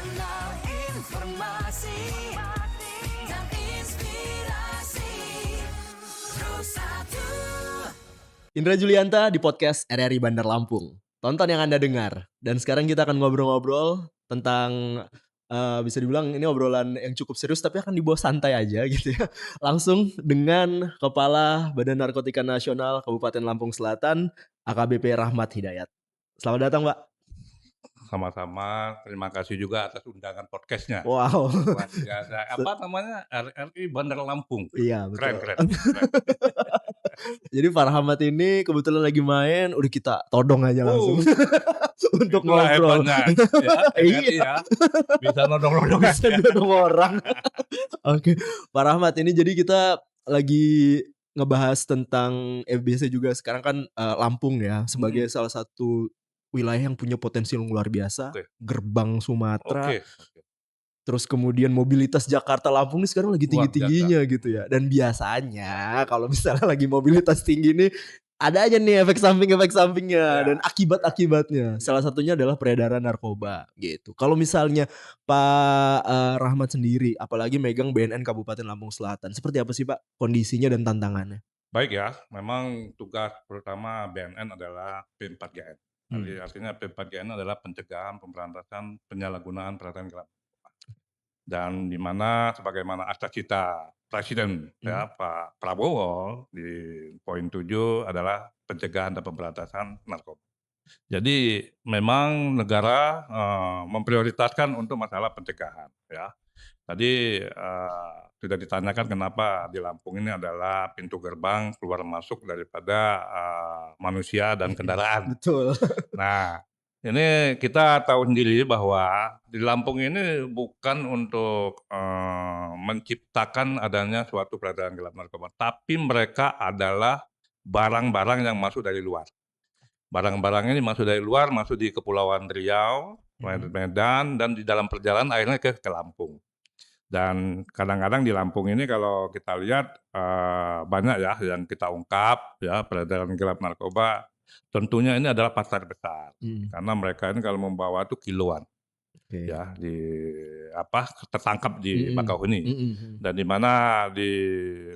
Kanal informasi dan inspirasi Bersatu. Indra Julianta di podcast RRI Bandar Lampung. Tonton yang Anda dengar. Dan sekarang kita akan ngobrol-ngobrol tentang bisa dibilang ini obrolan yang cukup serius tapi akan dibawa santai aja gitu ya. Langsung dengan Kepala Badan Narkotika Nasional Kabupaten Lampung Selatan, AKBP Rahmat Hidayat. Selamat datang, Pak. Sama-sama, terima kasih juga atas undangan podcastnya. Wow. Luar biasa. Apa namanya? RRI Bandar Lampung. Iya, betul. Keren. Jadi Pak Rahmat ini kebetulan lagi main, udah kita todong aja langsung untuk Itulah ngobrol. hebatnya, ya, RRI Iya. ya. Bisa nodong-nodong. Bisa nodong orang. Oke, Pak Rahmat, ini jadi kita lagi ngebahas tentang FBC juga sekarang kan Lampung ya sebagai salah satu wilayah yang punya potensi yang luar biasa, Oke. gerbang Sumatera. Oke. Terus kemudian mobilitas Jakarta Lampung ini sekarang lagi Luar tinggi-tingginya gitu ya. Dan biasanya kalau misalnya lagi mobilitas tinggi nih ada aja nih efek sampingnya Ya. dan akibat-akibatnya. Salah satunya adalah peredaran narkoba gitu. Kalau misalnya Pak Rahmat sendiri apalagi megang BNN Kabupaten Lampung Selatan, seperti apa sih Pak kondisinya dan tantangannya? Baik ya, memang tugas pertama BNN adalah P4GN. Jadi artinya P4GN adalah pencegahan, pemberantasan, penyalahgunaan peralatan gelap. Dan di mana sebagaimana cita Presiden ya Pak Prabowo di poin 7 adalah pencegahan dan pemberantasan narkoba. Jadi memang negara memprioritaskan untuk masalah pencegahan ya. Tadi sudah ditanyakan kenapa di Lampung ini adalah pintu gerbang keluar masuk daripada manusia dan kendaraan. Betul. Nah, ini kita tahu sendiri bahwa di Lampung ini bukan untuk menciptakan adanya suatu peredaran gelap narkoba, tapi mereka adalah barang-barang yang masuk dari luar. Barang-barang ini masuk dari luar, masuk di Kepulauan Riau, Medan, dan di dalam perjalanan akhirnya ke Lampung. Dan kadang-kadang di Lampung ini kalau kita lihat banyak ya yang kita ungkap ya peredaran gelap narkoba. Tentunya ini adalah pasar besar karena mereka ini kalau membawa tuh kiloan ya tertangkap di Bakauheni. Dan di mana di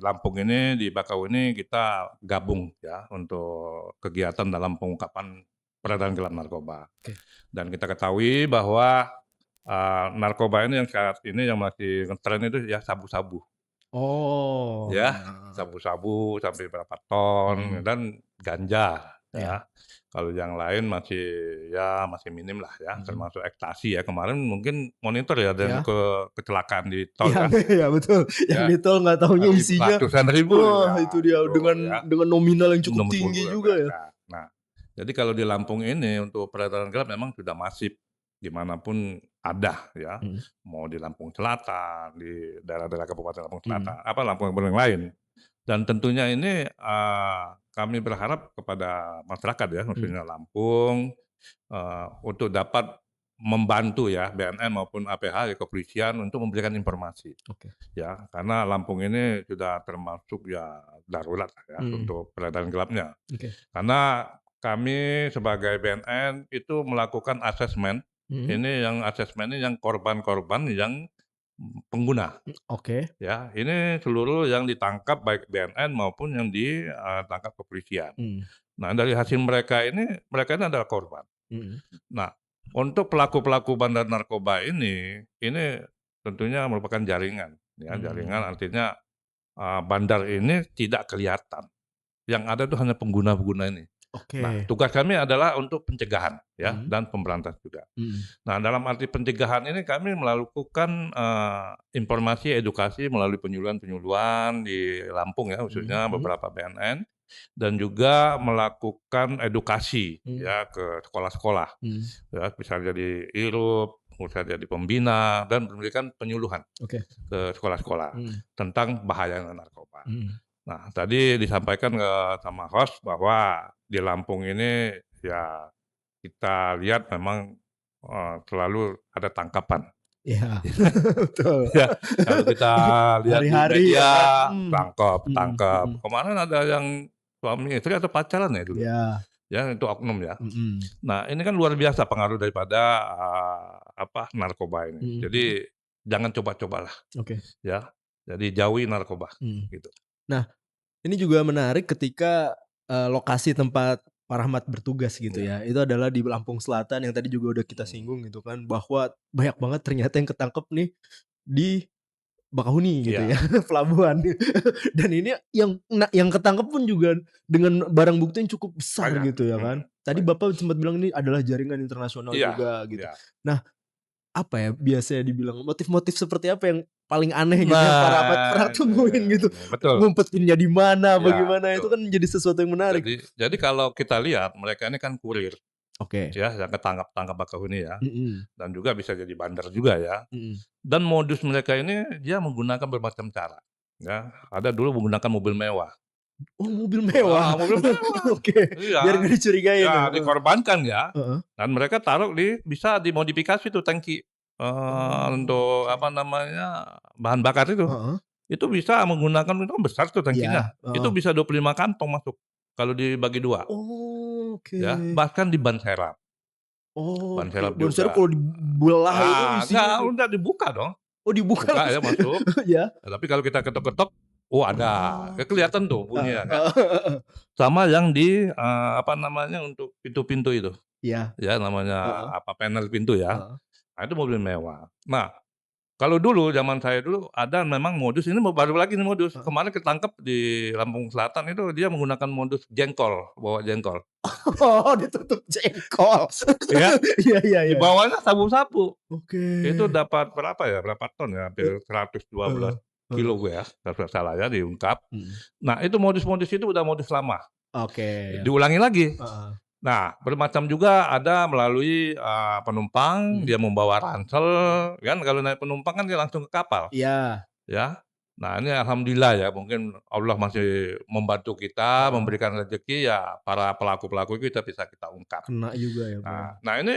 Lampung ini di Bakauheni kita gabung ya untuk kegiatan dalam pengungkapan peredaran gelap narkoba. Dan kita ketahui bahwa narkoba ini yang saat ini yang masih ngetren itu ya sabu-sabu. Oh. Ya, sabu-sabu sampai berapa ton dan ganja ya. Kalau yang lain masih minim lah ya, termasuk ekstasi ya. Kemarin mungkin monitor ya ada yang kecelakaan di tol kan. Iya betul. Yang di tol nggak taunya isinya ratusan ribu. Wah, itu dia Betul, dengan nominal yang cukup Nomor tinggi 20 juga ya. Nah, jadi kalau di Lampung ini untuk peredaran gelap memang sudah masif dimanapun ada ya, mau di Lampung Selatan, di daerah-daerah Kabupaten Lampung Selatan, Lampung yang lain. Dan tentunya ini kami berharap kepada masyarakat ya, khususnya Lampung, untuk dapat membantu ya BNN maupun APH kepolisian untuk memberikan informasi. Ya, karena Lampung ini sudah termasuk ya darurat ya untuk peredaran gelapnya. Karena kami sebagai BNN itu melakukan asesmen. Ini yang asesmen ini yang korban-korban yang pengguna. Ya, ini seluruh yang ditangkap baik BNN maupun yang ditangkap kepolisian. Nah, dari hasil mereka ini adalah korban. Nah, untuk pelaku-pelaku bandar narkoba ini tentunya merupakan jaringan. Ya, jaringan artinya bandar ini tidak kelihatan. Yang ada itu hanya pengguna-pengguna ini. Nah, tugas kami adalah untuk pencegahan ya dan pemberantasan juga. Nah, dalam arti pencegahan ini kami melakukan informasi edukasi melalui penyuluhan di Lampung ya khususnya beberapa BNN dan juga melakukan edukasi ya ke sekolah-sekolah. Ya, bisa jadi IRUP, bisa jadi pembina dan memberikan penyuluhan ke sekolah-sekolah tentang bahaya narkoba. Nah, tadi disampaikan sama host bahwa di Lampung ini ya kita lihat memang selalu ada tangkapan. Iya, betul. Ya, kalau kita lihat Hari-hari di media, ya. tangkap. Kemarin ada yang suami istri atau pacaran ya dulu. Ya. ya itu oknum ya. Mhm. Nah ini kan luar biasa pengaruh daripada narkoba ini. Mhm. Jadi jangan coba-cobalah Oke. ya. Jadi jauhi narkoba Mhm. gitu. Nah, ini juga menarik ketika, lokasi tempat Pak Rahmat bertugas gitu Iya. ya, itu adalah di Lampung Selatan yang tadi juga udah kita singgung gitu kan, bahwa banyak banget ternyata yang ketangkep nih di Bakahuni gitu Iya. ya, pelabuhan. Dan ini yang ketangkep pun juga dengan barang bukti yang cukup besar Banyak. gitu ya kan. Tadi Banyak. Bapak sempat bilang ini adalah jaringan internasional Iya. juga gitu. Iya. Nah, apa ya biasanya dibilang motif-motif seperti apa yang paling aneh gitu yang Pak Rahmat pernah Nah, temuin gitu? betul. Ngumpetinnya di mana, Iya, bagaimana itu betul. kan jadi sesuatu yang menarik. Jadi kalau kita lihat mereka ini kan kurir Oke. ya yang ketangkap Bakahuni ya. Mhm. Dan juga bisa jadi bandar juga ya. Mhm. Dan modus mereka ini dia menggunakan bermacam cara. Ya, ada dulu menggunakan mobil mewah. Oh, mobil mewah. Mobil mewah. Oke. Iya. Biar nggak dicurigain Ya, ya. dikorbankan ya. Heeh. Dan mereka taruh bisa dimodifikasi tuh tangki untuk Oke. apa namanya bahan bakar itu. Heeh. Itu bisa menggunakan itu kan besar tuh tangkinya. Iya, Itu heeh. bisa 25 kantong masuk kalau dibagi 2 Oke. ya. Bahkan di ban serap. Ban Oke. serap Ban serep juga. kalau dibelah itu isinya Enggak, itu. udah dibuka dong. Oh, dibuka Buka ya langsung. masuk. Ya. Nah, tapi kalau kita ketok-ketok, ada. Oh. Kelihatan tuh bunyinya kan. Heeh. Sama yang di apa namanya untuk pintu-pintu itu. Iya. Ya namanya Heeh. panel pintu ya. Heeh. Nah, itu mobil mewah. Nah, kalau dulu zaman saya dulu ada memang modus ini baru lagi nih modus. Heeh. Kemarin ketangkep di Lampung Selatan itu dia menggunakan modus jengkol, bawa jengkol. Oh, ditutup jengkol. Ya, Iya, iya, di iya. bawahnya sabu-sabu. Oke. Itu dapat berapa ya? Berapa ton ya? Hampir 112 kilo ya, kalau tidak salah ya diungkap. Mhm. Nah, itu modus-modus itu udah modus lama. Oke. Diulangi lagi. Heeh. Nah, bermacam juga ada melalui penumpang, dia membawa ransel, kan kalau naik penumpang kan dia langsung ke kapal, Iya. ya. Nah, ini alhamdulillah ya, mungkin Allah masih membantu kita, memberikan rezeki ya, para pelaku-pelaku itu bisa kita ungkap. Kena juga ya, Bang. Nah, ini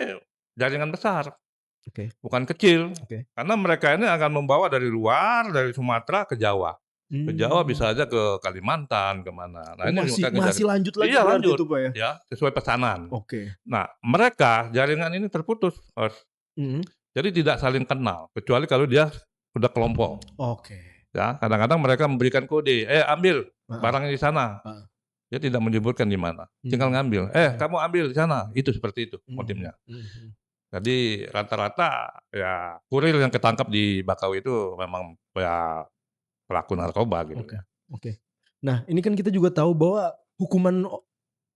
jaringan besar, Oke. bukan kecil, Oke. karena mereka ini akan membawa dari luar, dari Sumatera ke Jawa. Ke Jawa bisa aja ke Kalimantan, kemana. Nah, Oh, ini masih lanjut lagi iya, berarti lanjut. itu, Pak ya? Ya, sesuai pesanan. Oke. Nah, mereka jaringan ini terputus, Mas. Mhm. Jadi tidak saling kenal, kecuali kalau dia sudah kelompok. Oke. Ya, kadang-kadang mereka memberikan kode, ambil Heeh. barangnya di sana. Heeh. Dia tidak menyebutkan di mana, tinggal ngambil. Kamu ambil di sana, itu seperti itu motifnya. Mhm. Jadi rata-rata ya kurir yang ketangkap di Bakawi itu memang ya pelaku narkoba gitu Oke. ya. Oke. Nah, ini kan kita juga tahu bahwa hukuman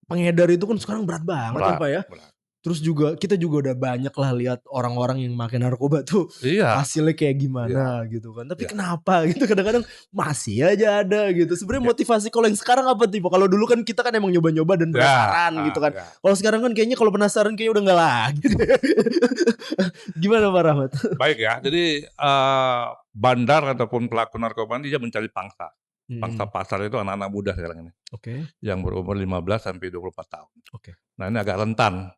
pengedar itu kan sekarang berat banget kan, Berat, Pak ya? berat. Terus juga kita juga udah banyak lah lihat orang-orang yang makan narkoba tuh Iya. hasilnya kayak gimana gitu kan. Tapi Iya. kenapa gitu kadang-kadang masih aja ada gitu. Sebenarnya motivasi kalau yang sekarang apa tipe? Kalau dulu kan kita kan emang nyoba-nyoba dan penasaran gitu kan. Ya. Kalau sekarang kan kayaknya kalau penasaran kayaknya udah nggak lagi. Gimana Pak Rahmat? Baik ya, jadi bandar ataupun pelaku narkoba ini dia mencari pangsa. Pangsa pasar itu anak-anak muda sekarang ini. Oke. Yang berumur 15 sampai 24 tahun. Oke. Nah, ini agak rentan.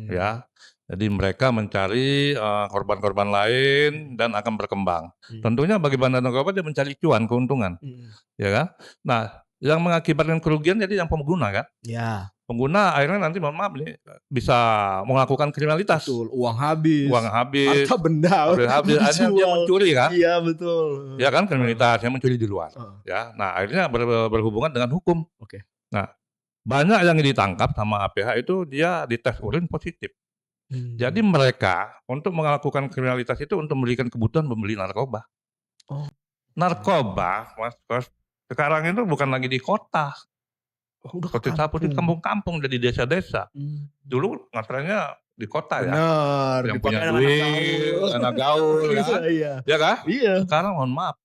Ya. Jadi mereka mencari korban-korban lain dan akan berkembang. Tentunya bagi bandar narkoba dia mencari cuan, keuntungan. Ya kan? Nah, yang mengakibatkan kerugian jadi yang pengguna kan? Ya. Pengguna akhirnya nanti mohon maaf nih bisa melakukan kriminalitas. Betul, uang habis. Uang habis. Harta benda. Habis akhirnya dia mencuri kan? Iya, betul. Ya kan kriminalitas, yang mencuri di luar. Ya. Nah, akhirnya berhubungan dengan hukum. Oke. Nah, banyak yang ditangkap sama APH itu dia dites urin positif. Jadi mereka untuk melakukan kriminalitas itu untuk memberikan kebutuhan membeli narkoba. Oh. Narkoba, Mas, sekarang itu bukan lagi di kota. Udah Seperti sapu di kampung-kampung, jadi desa-desa. Dulu ngatrennya di kota ya. Benar. Yang punya duit, anak gaul kan. Iya. Ya kan? Iya. Sekarang mohon maaf,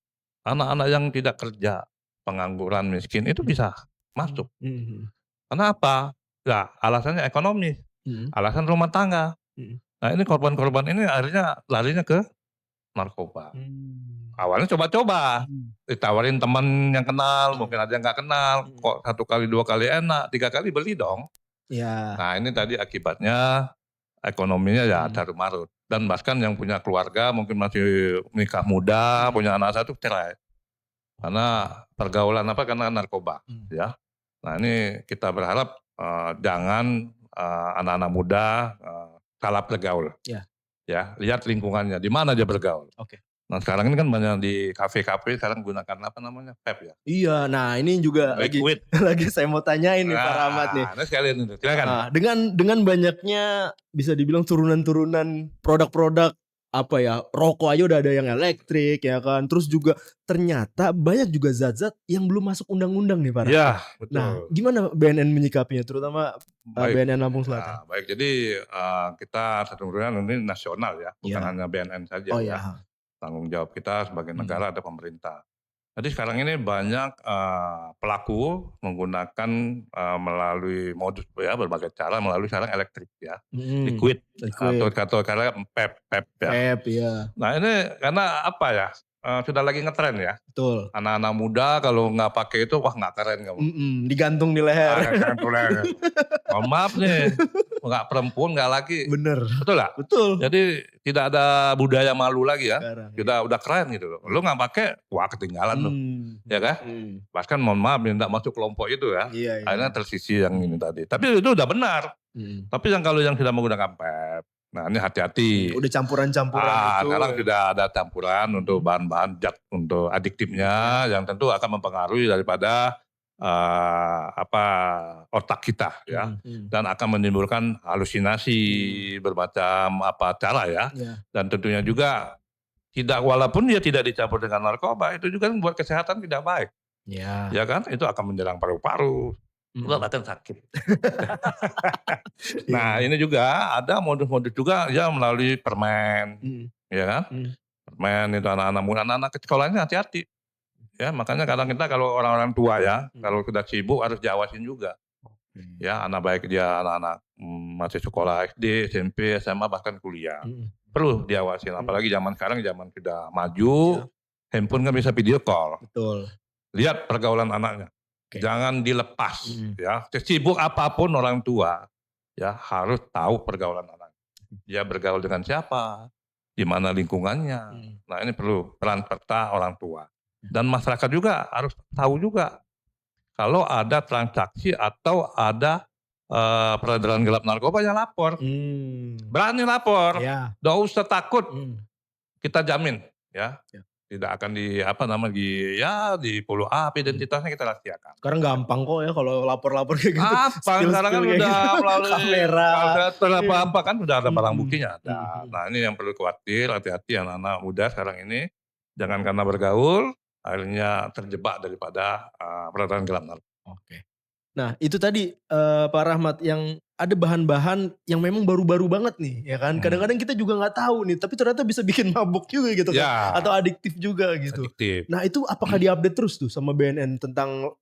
anak-anak yang tidak kerja, pengangguran, miskin itu bisa masuk. Karena apa? Ya alasannya ekonomi, alasan rumah tangga. Nah ini korban-korban ini akhirnya larinya ke narkoba. Awalnya coba-coba, ditawarin teman yang kenal, mungkin ada yang nggak kenal, kok 1 kali 2 kali enak, 3 kali beli dong. Ya. Nah ini tadi akibatnya ekonominya ya carut-marut. Dan bahkan yang punya keluarga mungkin masih nikah muda, punya anak 1 cerai. Karena pergaulan karena narkoba ya. Nah ini kita berharap jangan anak-anak muda salah bergaul. Ya. Ya, lihat lingkungannya, di mana dia bergaul. Oke. Nah sekarang ini kan banyak di kafe-kafe sekarang gunakan apa namanya, vape ya. Iya, nah ini juga lagi Liquid. lagi saya mau tanyain nih Pak Rahmat nih. Nah sekalian itu, silakan. Nah, dengan banyaknya bisa dibilang turunan-turunan produk-produk apa ya, rokok aja udah ada yang elektrik ya kan. Terus juga ternyata banyak juga zat-zat yang belum masuk undang-undang nih Pak Rahmat. Ya, betul. Nah, gimana BNN menyikapinya terutama Baik. BNN Lampung Selatan? Nah, baik, jadi kita sesungguhnya ini nasional ya, bukan Ya. hanya BNN saja Oh ya. ya. Tanggung jawab kita sebagai negara ada pemerintah. Jadi sekarang ini banyak pelaku menggunakan melalui modus ya berbagai cara melalui sekarang elektrik ya, liquid atau karena pep ya. Pep ya. Nah ini karena apa ya? Sudah lagi ngetren ya. Betul. Anak-anak muda kalau nggak pakai itu wah nggak keren kamu. Digantung di leher. Gantung leher. Mohon maaf nih, nggak perempuan nggak laki. Bener. Betul nggak? Betul. Jadi tidak ada budaya malu lagi ya. Sekarang, udah keren gitu loh. Lu nggak pakai, wah ketinggalan tuh, ya kan? Bahkan mohon maaf tidak masuk kelompok itu ya. Iya. Akhirnya tersisi yang ini tadi. Tapi itu udah benar. Tapi kalau yang sudah menggunakan pep, nah ini hati-hati. Udah campuran-campuran itu. Sekarang sudah ada campuran untuk bahan-bahan zat untuk adiktifnya yang tentu akan mempengaruhi daripada otak kita ya, dan akan menimbulkan halusinasi bermacam cara ya. Dan tentunya juga walaupun dia tidak dicampur dengan narkoba, itu juga buat kesehatan tidak baik. Ya kan, itu akan menyerang paru-paru. Udah bahkan sakit. Nah ini juga ada modus-modus juga ya melalui permen, ya kan? Permen itu anak-anak muda, anak-anak sekolahnya hati-hati. Ya makanya kadang kita kalau orang-orang tua ya, kalau sudah sibuk harus diawasin juga. Ya baik dia anak-anak masih sekolah SD, SMP, SMA bahkan kuliah. Perlu diawasin, apalagi zaman sekarang zaman sudah maju, handphone kan bisa video call. Betul. Lihat pergaulan anaknya. Jangan dilepas ya. Sesibuk apapun orang tua ya harus tahu pergaulan anak. Dia bergaul dengan siapa, di mana lingkungannya. Nah ini perlu peran serta orang tua. Dan masyarakat juga harus tahu juga kalau ada transaksi atau ada peredaran gelap narkoba ya lapor. Berani lapor. Nggak usah takut. Kita jamin ya. Tidak akan di follow up identitasnya kita rahasiakan. Sekarang gampang kok ya kalau lapor-lapor kayak gitu. Sekarang kan udah melalui kamera. Apa kan sudah ada barang buktinya ada. Nah ini yang perlu khawatir, hati-hati anak-anak muda sekarang ini. Jangan karena bergaul akhirnya terjebak daripada peredaran gelap narkoba. Oke. Nah itu tadi Pak Rahmat yang ada bahan-bahan yang memang baru-baru banget nih ya kan. Kadang-kadang kita juga nggak tahu nih, tapi ternyata bisa bikin mabuk juga gitu kan. Atau adiktif juga gitu. Nah itu apakah diupdate terus tuh sama BNN tentang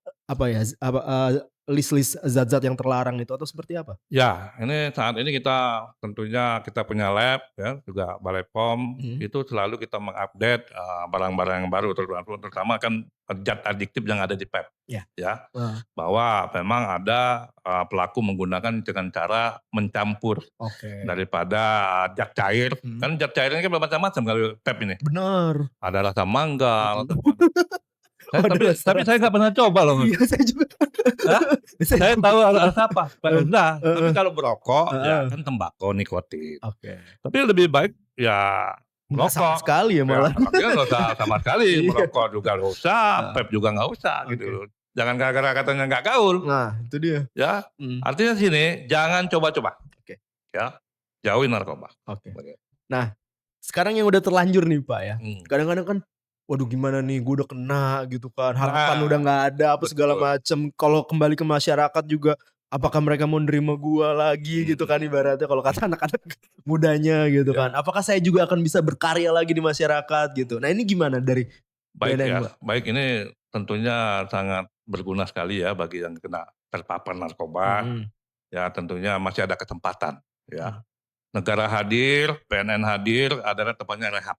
list-list zat-zat yang terlarang itu atau seperti apa? Ya, ini saat ini kita tentunya kita punya lab ya, juga Balai POM itu selalu kita mengupdate barang-barang yang baru terutama kan zat adiktif yang ada di PEP. Ya. Bahwa memang ada pelaku menggunakan dengan cara mencampur daripada zat cair. Kan zat cair ini kan bermacam-macam kalau PEP ini. Benar. Ada rasa mangga. Tapi saya nggak pernah coba loh. Iya saya juga. Saya tahu rasa apa. Udah. Tapi kalau berokok ya kan tembakau, nikotin. Tapi lebih baik ya merokok. Sama sekali ya malah. Nggak usah sama sekali. Merokok juga nggak usah. Pep juga nggak usah gitu. Jangan gara-gara katanya nggak gaul. Nah itu dia. Ya. Artinya sini jangan coba-coba. Ya. Jauhin narkoba. Nah sekarang yang udah terlanjur nih Pak ya. Kadang-kadang kan waduh gimana nih gue udah kena gitu kan. Harapan udah gak ada apa segala macem. Kalau kembali ke masyarakat juga apakah mereka mau nerima gue lagi gitu kan ibaratnya. Kalau kata anak-anak mudanya gitu kan. Apakah saya juga akan bisa berkarya lagi di masyarakat gitu. Nah ini gimana dari BNN? Baik ini tentunya sangat berguna sekali ya bagi yang kena terpapar narkoba. Ya tentunya masih ada kesempatan ya. Negara hadir, BNN hadir adalah tempatnya rehab.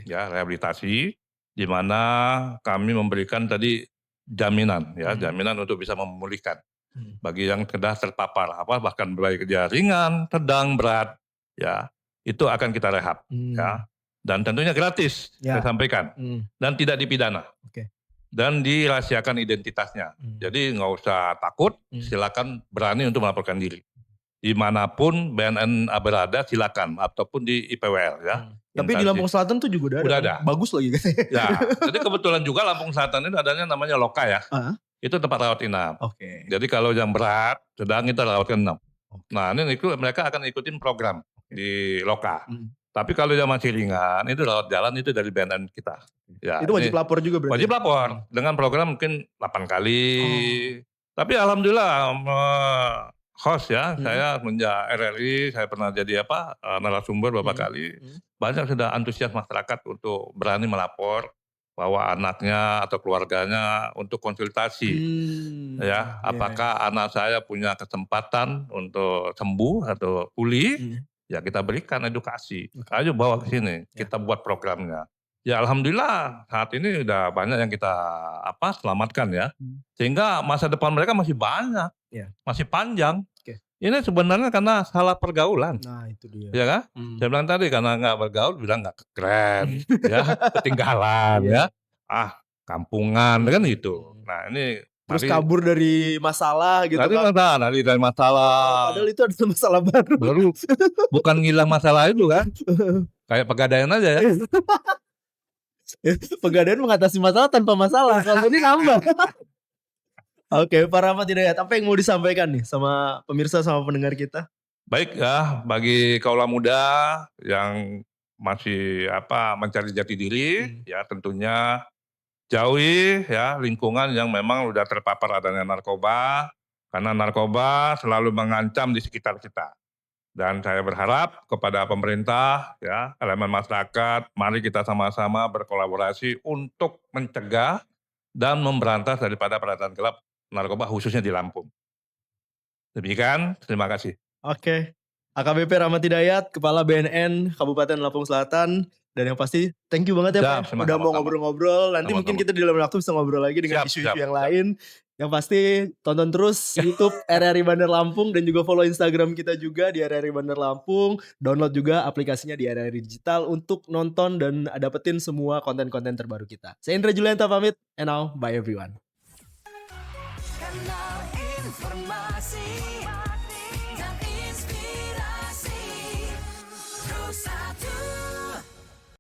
Ya rehabilitasi. Di mana kami memberikan tadi jaminan ya, jaminan untuk bisa memulihkan bagi yang sudah terpapar bahkan baik dia ringan, sedang, berat ya, itu akan kita rehab ya. Dan tentunya gratis saya sampaikan dan tidak dipidana. dan dirahasiakan identitasnya. Jadi nggak usah takut, silakan berani untuk melaporkan diri. Dimanapun BNN berada silakan, ataupun di IPWL ya. Tapi di Lampung Selatan tuh juga Udah ada. ada. Bagus lagi katanya. Ya, jadi kebetulan juga Lampung Selatan ini adanya namanya Loka ya. Itu tempat rawat inap. Oke. Jadi kalau yang berat, sedang kita rawat inap. Nah ini mereka akan ikutin program di Loka. Tapi kalau yang masih ringan, itu rawat jalan itu dari BNN kita. Ya, itu wajib lapor juga berarti? Wajib lapor. Dengan program mungkin 8 kali. Tapi alhamdulillah host ya, saya menjak RRI, saya pernah jadi narasumber beberapa kali. Banyak sudah antusias masyarakat untuk berani melapor bahwa anaknya atau keluarganya untuk konsultasi. Ya, apakah anak saya punya kesempatan untuk sembuh atau pulih? Ya kita berikan edukasi. Ayo bawa ke sini, kita buat programnya. Ya alhamdulillah saat ini udah banyak yang kita selamatkan ya. Sehingga masa depan mereka masih banyak, masih panjang. Ini sebenarnya karena salah pergaulan. Nah itu dia. Ya kan? Saya bilang tadi karena nggak bergaul, bilang nggak keren, ya ketinggalan ya. Kampungan kan gitu. Nah ini terus kabur dari masalah gitu kan. Dari masalah. Padahal itu ada masalah baru. Bukan ngilang masalah itu kan. Kayak pegadaian aja ya. Pegadaian mengatasi masalah tanpa masalah. Kalau ini nambah. Oke, Pak Rahmat Hidayat, apa yang mau disampaikan nih sama pemirsa sama pendengar kita? Baik ya, bagi kaula muda yang masih mencari jati diri, ya tentunya jauhi ya lingkungan yang memang udah terpapar adanya narkoba, karena narkoba selalu mengancam di sekitar kita. Dan saya berharap kepada pemerintah, ya elemen masyarakat, mari kita sama-sama berkolaborasi untuk mencegah dan memberantas daripada peredaran gelap narkoba khususnya di Lampung. Demikian, terima kasih. Oke, AKBP Rahmat Hidayat, Kepala BNN Kabupaten Lampung Selatan. Dan yang pasti thank you banget ya Pak, udah mau ngobrol-ngobrol. Nanti mungkin kita di dalam waktu bisa ngobrol lagi dengan isu-isu yang lain. Yang pasti tonton terus YouTube RRI Bandar Lampung dan juga follow Instagram kita juga di RRI Bandar Lampung. Download juga aplikasinya di RRI Digital untuk nonton dan dapetin semua konten-konten terbaru kita. Saya Indra Julianta pamit, and now bye everyone. Kanal informasi dan inspirasi. Terus